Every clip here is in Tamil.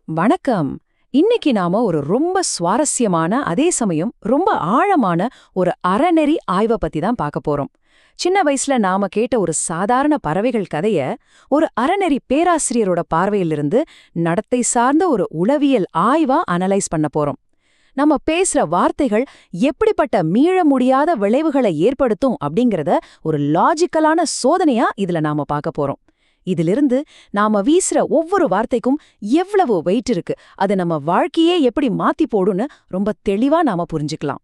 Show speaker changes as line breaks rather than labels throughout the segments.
வணக்கம். இன்னைக்கு நாம ஒரு ரொம்ப சுவாரஸ்யமான அதே சமயம் ரொம்ப ஆழமான ஒரு அறநெறி ஆய்வ பத்தி தான் பார்க்க போறோம். சின்ன வயசுல நாம கேட்ட ஒரு சாதாரண பறவைகள் கதைய ஒரு அறநெறி பேராசிரியரோட பார்வையிலிருந்து நடத்தை சார்ந்த ஒரு உளவியல் ஆய்வா அனலைஸ் பண்ண போறோம். நம்ம பேசுற வார்த்தைகள் எப்படிப்பட்ட மீள முடியாத விளைவுகளை ஏற்படுத்தும் அப்படிங்கறத ஒரு லாஜிக்கலான சோதனையா இதுல நாம பார்க்க போறோம். இதிலிருந்து நாம வீசுற ஒவ்வொரு வார்த்தைக்கும் எவ்வளவு வெயிட் இருக்கு, அது நம்ம வாழ்க்கையே எப்படி மாத்தி போடுன்னு ரொம்ப தெளிவா நாம புரிஞ்சுக்கலாம்.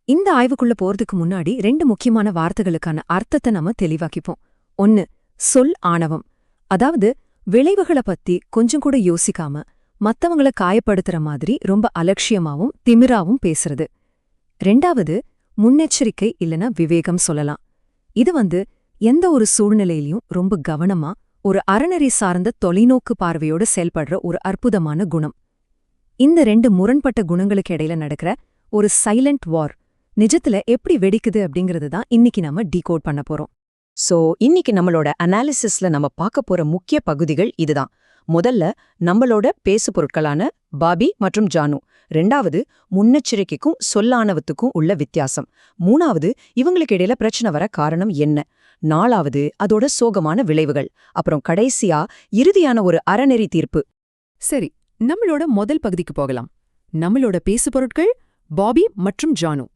இந்த ஆய்வுக்குள்ள போறதுக்கு முன்னாடி 2 முக்கியமான வார்த்தைகளுக்கான அர்த்தத்தை நம்ம தெளிவாக்கிப்போம். 1, சொல் ஆணவம். அதாவது விளைவுகளை பத்தி கொஞ்சம் கூட யோசிக்காம மத்தவங்கள காயப்படுத்துற மாதிரி ரொம்ப அலட்சியமாவும் திமிராவும் பேசுறது. 2வது, முன்னெச்சரிக்கை இல்லனா விவேகம் சொல்லலாம். இது எந்த ஒரு சூழ்நிலையிலையும் ரொம்ப கவனமா ஒரு அறநெறி சார்ந்த தொலைநோக்கு பார்வையோடு செயல்படுற ஒரு அற்புதமான குணம். இந்த 2 முரண்பட்ட குணங்களுக்கு இடையில நடக்கிற ஒரு சைலண்ட் வார் நிஜத்துல எப்படி வெடிக்குது அப்படிங்கிறது தான் இன்னைக்கு நம்ம டீகோட் பண்ண போறோம்.
சோ இன்னைக்கு நம்மளோட அனாலிசிஸ்ல நம்ம பார்க்க போற முக்கிய பகுதிகள் இதுதான். முதல்ல நம்மளோட பேசு பொருட்களான பாபி மற்றும் ஜானு. 2வது, முன்னெச்சரிக்கைக்கும் சொல்லானவத்துக்கும் உள்ள வித்தியாசம். 3வது, இவங்களுக்கு இடையில பிரச்சனை வர காரணம் என்ன. 4வது, அதோட சோகமான விளைவுகள். அப்புறம் கடைசியா இறுதியான ஒரு அறநெறி தீர்ப்பு.
சரி, நம்மளோட முதல் பகுதிக்கு போகலாம். நம்மளோட பேசு பொருட்கள் பாபி மற்றும் ஜானு.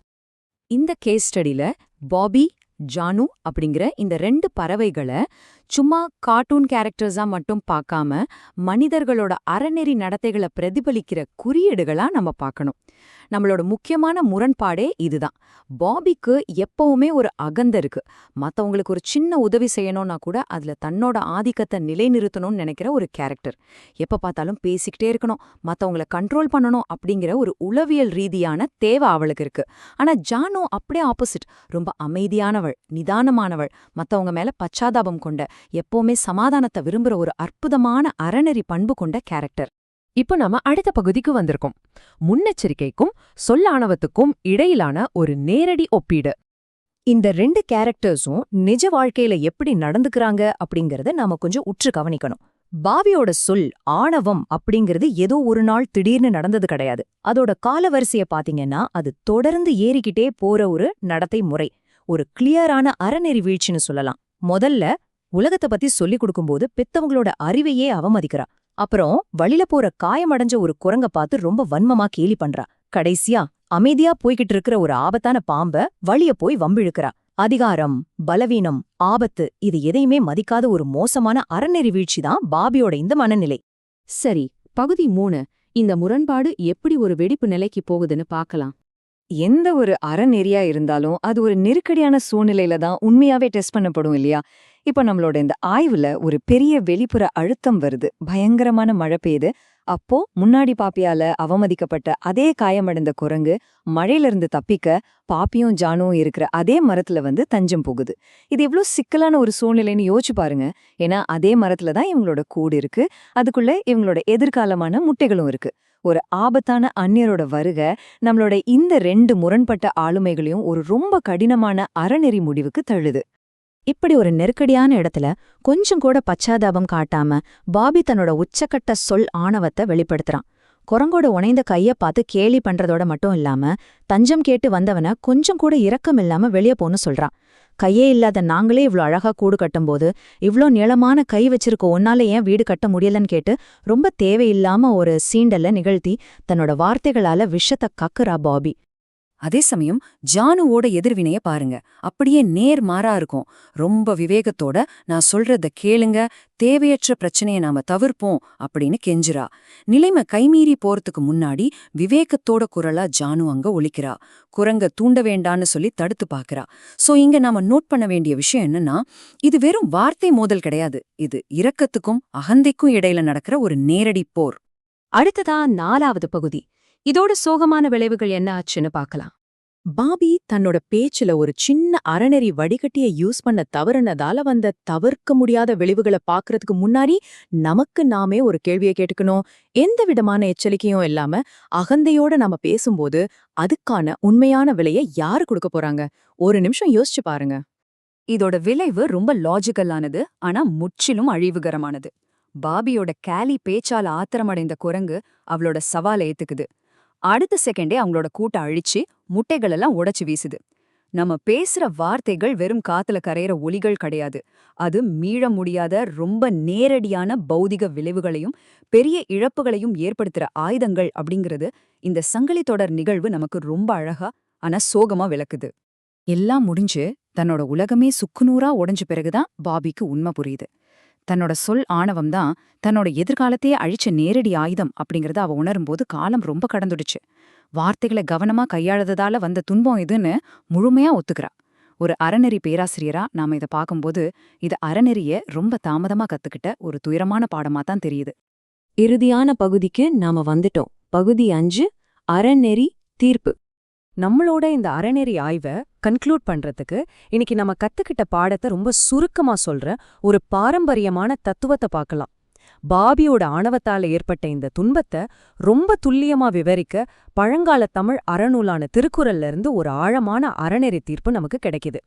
இந்த கேஸ் ஸ்டடில பாபி, ஜானு அப்படிங்கிற இந்த 2 பறவைகளை சும்மா கார்ட்டூன் கேரக்டர்ஸா மட்டும் பார்க்காம மனிதர்களோட அறநெறி நடத்தைகளை பிரதிபலிக்கிற குறியீடுகளா நம்ம பார்க்கணும். நம்மளோட முக்கியமான முரண்பாடே இதுதான். பாபிக்கு எப்பவுமே ஒரு அகந்த இருக்கு. மத்தவங்களுக்கு ஒரு சின்ன உதவி செய்யணும்னா கூட அதுல தன்னோட ஆதிக்கத்தை நிலைநிறுத்தணும்னு நினைக்கிற ஒரு கேரக்டர். எப்ப பார்த்தாலும் பேசிக்கிட்டே இருக்கணும், மத்தவங்களை கண்ட்ரோல் பண்ணணும் அப்படிங்கிற ஒரு உளவியல் ரீதியான தேவை அவளுக்கு இருக்கு. ஆனா ஜானு அப்படியே ஆப்போசிட். ரொம்ப அமைதியானவள், நிதானமானவள், மத்தவங்க மேல பச்சாதாபம் கொண்ட, எப்பவுமே சமாதானத்தை விரும்புற ஒரு அற்புதமான அறநெறி பண்பு கொண்ட கேரக்டர்.
இப்போ நாம அடுத்த பகுதிக்கு வந்திருக்கோம். முன்னெச்சரிக்கைக்கும் சொல்லாணவத்துக்கும் இடையிலான ஒரு நேரடி ஒப்பீடு.
இந்த 2 கேரக்டர்ஸும் நிஜ வாழ்க்கையில எப்படி நடந்துக்கிறாங்க அப்படிங்கறத நாம கொஞ்சம் உற்று கவனிக்கணும். பாபியோட சொல் ஆணவம் அப்படிங்கிறது ஏதோ ஒரு நாள் திடீர்னு நடந்தது கிடையாது. அதோட காலவரிசைய பாத்தீங்கன்னா அது தொடர்ந்து ஏறிக்கிட்டே போற ஒரு நடத்தை முறை, ஒரு கிளியரான அறநெறி வீழ்ச்சின்னு சொல்லலாம். முதல்ல உலகத்தை பத்தி சொல்லிக் கொடுக்கும்போது பெத்தவங்களோட அறிவையே அவமதிக்கிறா. அப்புறம் வழில போற காயமடைஞ்ச ஒரு குரங்க பார்த்து ரொம்ப வன்மமா கேலி பண்றா. கடைசியா அமைதியா போய்கிட்டு இருக்கிற ஒரு ஆபத்தான பாம்ப வழிய போய் வம்பிழுக்கிறா. அதிகாரம், பலவீனம், ஆபத்து இது எதையுமே மதிக்காத ஒரு மோசமான அறநெறி வீழ்ச்சிதான் பாபியோட இந்த மனநிலை.
சரி, பகுதி 3, இந்த முரண்பாடு எப்படி ஒரு வெடிப்பு நிலைக்கு போகுதுன்னு பார்க்கலாம்.
எந்த ஒரு அறநெறியா இருந்தாலும் அது ஒரு நெருக்கடியான சூழ்நிலையில தான் உண்மையாவே டெஸ்ட் பண்ணப்படும் இல்லையா? இப்ப நம்மளோட இந்த ஆய்வுல ஒரு பெரிய வெளிப்புற அழுத்தம் வருது, பயங்கரமான மழை பெய்யுது. அப்போ முன்னாடி பாப்பியால அவமதிக்கப்பட்ட அதே காயமடைந்த குரங்கு மழையிலிருந்து தப்பிக்க பாப்பியும் ஜானுவும் இருக்கிற அதே மரத்துல தஞ்சம் போகுது. இது எவ்வளவு சிக்கலான ஒரு சூழ்நிலைன்னு யோசிச்சு பாருங்க. ஏன்னா அதே மரத்துல தான் இவங்களோட கூடு இருக்கு, அதுக்குள்ள இவங்களோட எதிர்காலமான முட்டைகளும் இருக்கு. ஒரு ஆபத்தான அந்நியரோட வருகை நம்மளோட இந்த 2 முரண்பட்ட ஆளுமைகளையும் ஒரு ரொம்ப கடினமான அறநெறி முடிவுக்கு தள்ளுது. இப்படி ஒரு நெருக்கடியான இடத்துல கொஞ்சம் கூட பச்சாதாபம் காட்டாம பாபி தன்னோட உச்சக்கட்ட சொல் ஆணவத்தை வெளிப்படுத்துறான். குரங்கோட உணைந்த கைய பார்த்து கேலி பண்றதோட மட்டும் இல்லாம தஞ்சம் கேட்டு வந்தவன கொஞ்சம் கூட இரக்கம் இல்லாம வெளியே போன்னு சொல்றான். கையே இல்லாத நாங்களே இவ்ளோ அழகா கூடு கட்டும்போது இவ்ளோ நீளமான கை வச்சிருக்க ஒன்னால ஏன் வீடு கட்ட முடியலன்னு கேட்டு ரொம்ப தேவையில்லாம ஒரு சீண்டல்ல நிகழ்த்தி தன்னோட வார்த்தைகளால விஷத்தை கக்குறா பாபி. அதே சமயம் ஜானுவோட எதிர்வினைய பாருங்க, அப்படியே நேர் மாறா இருக்கும். ரொம்ப விவேகத்தோட நான் சொல்றத கேளுங்க, தேவையற்ற பிரச்சனையை நாம தவிர்ப்போம் அப்படின்னு கெஞ்சுறா. நிலைமை கைமீறி போறதுக்கு முன்னாடி விவேகத்தோட குரலா ஜானு அங்க ஒலிக்கிறா. குரங்க தூண்ட வேண்டான்னு சொல்லி தடுத்து பாக்குறா. சோ இங்க நாம நோட் பண்ண வேண்டிய விஷயம் என்னன்னா, இது வெறும் வார்த்தை மோதல் கிடையாது, இது இரக்கத்துக்கும் அகந்தைக்கும் இடையில நடக்கிற ஒரு நேரடி போர்.
அடுத்ததா 4வது பகுதி. இதோட சோகமான விளைவுகள் என்ன ஆச்சுன்னு பார்க்கலாம்.
பாபி தன்னோட பேச்சுல ஒரு சின்ன அறநெறி வடிகட்டிய யூஸ் பண்ண தவறுனதால தவிர்க்க முடியாத விளைவுகளை பாக்குறதுக்கு முன்னாடி நமக்கு நாமே ஒரு கேள்வியை கேட்டுக்கணும். எந்த விதமான எச்சரிக்கையும் இல்லாம அகந்தையோட நாம பேசும்போது அதுக்கான உண்மையான விலையை யாரு கொடுக்க போறாங்க? ஒரு நிமிஷம் யோசிச்சு பாருங்க. இதோட விளைவு ரொம்ப லாஜிக்கலானது, ஆனா முற்றிலும் அழிவுகரமானது.
பாபியோட கேலி பேச்சால ஆத்திரமடைந்த குரங்கு அவளோட சவாலை ஏத்துக்குது. அடுத்த செகண்டே அவங்களோட கூட்ட அழிச்சு முட்டைகளெல்லாம் உடைச்சு வீசுது. நம்ம பேசுற வார்த்தைகள் வெறும் காத்துல கரையிற ஒலிகள் கிடையாது. அது மீள முடியாத ரொம்ப நேரடியான பௌதிக விளைவுகளையும் பெரிய இழப்புகளையும் ஏற்படுத்துற ஆயுதங்கள் அப்படிங்கிறது இந்த சங்கிலி தொடர் நிகழ்வு நமக்கு ரொம்ப அழகா ஆனா சோகமா விளக்குது. எல்லாம் முடிஞ்சு தன்னோட உலகமே சுக்குநூறா உடைஞ்ச பிறகுதான் பாபிக்கு உண்மை புரியுது. தன்னோட சொல் ஆணவம் தான் தன்னோட எதிர்காலத்தையே அழிச்ச நேரடி ஆயுதம் அப்படிங்கறத அவ உணரும்போது காலம் ரொம்ப கடந்துடுச்சு. வார்த்தைகளை கவனமா கையாளதால வந்த துன்பம் இதுன்னு முழுமையா ஒத்துக்கிறா. ஒரு அறநெறி பேராசிரியரா நாம இதை பார்க்கும்போது இது அறநெறிய ரொம்ப தாமதமா கத்துக்கிட்ட ஒரு துயரமான பாடமா தான் தெரியுது.
இறுதியான பகுதிக்கு நாம வந்துட்டோம். பகுதி 5, அறநெறி தீர்ப்பு. நம்மளோட இந்த அறநெறி ஆய்வை கன்க்ளூட் பண்றதுக்கு இன்னைக்கு நம்ம கத்துக்கிட்ட பாடத்தை ரொம்ப சுருக்கமா சொல்ற ஒரு பாரம்பரியமான தத்துவத்தை பார்க்கலாம். பாபியோட ஆணவத்தால ஏற்பட்ட இந்த துன்பத்தை ரொம்ப துல்லியமா விவரிக்க பழங்கால தமிழ் அறநூலான திருக்குறள்ல இருந்து ஒரு ஆழமான அறநெறி தீர்ப்பு நமக்கு கிடைக்குது.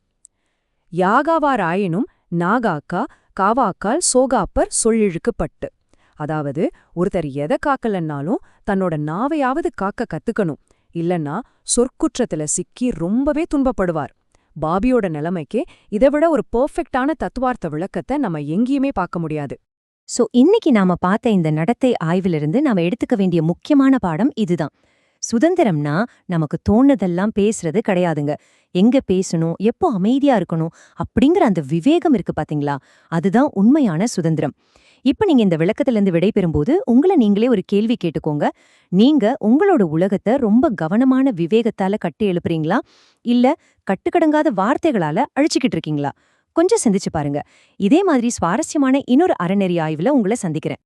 யாகாவாராயினும் நாகாக்கா காவாக்கால் சோகாப்பர் சொல்லிழுக்குப்பட்டு. அதாவது ஒருத்தர் எதை காக்கலன்னாலும் தன்னோட நாவையாவது காக்க கத்துக்கணும், இல்லன்னா சொற்குற்றத்துல சிக்கி ரொம்பவே துன்பப்படுவார். பாபியோட நிலைமைக்கு இதைவிட ஒரு பெர்ஃபெக்டான தத்துவார்த்த விளக்கத்தை நம்ம எங்கேயுமே பார்க்க முடியாது.
சோ இன்னைக்கு நாம பார்த்த இந்த நடத்தை ஆய்விலிருந்து நாம எடுத்துக்க வேண்டிய முக்கியமான பாடம் இதுதான். சுதந்திரம்னா நமக்கு தோணுதெல்லாம் பேசுறது கிடையாதுங்க. எங்க பேசணும், எப்போ அமைதியா இருக்கணும் அப்படிங்கிற அந்த விவேகம் இருக்கு பாத்தீங்களா, அதுதான் உண்மையான சுதந்திரம். இப்ப நீங்க இந்த விளக்கத்திலிருந்து விடைபெறும்போது உங்களை நீங்களே ஒரு கேள்வி கேட்டுக்கோங்க. நீங்க உங்களோட உலகத்தை ரொம்ப கவனமான விவேகத்தால கட்டி எழுப்புறீங்களா, இல்ல கட்டுக்கடங்காத வார்த்தைகளால அழிச்சுக்கிட்டு இருக்கீங்களா? கொஞ்சம் சிந்திச்சு பாருங்க. இதே மாதிரி சுவாரஸ்யமான இன்னொரு அறநெறி ஆய்வுல உங்களை சந்திக்கிறேன்.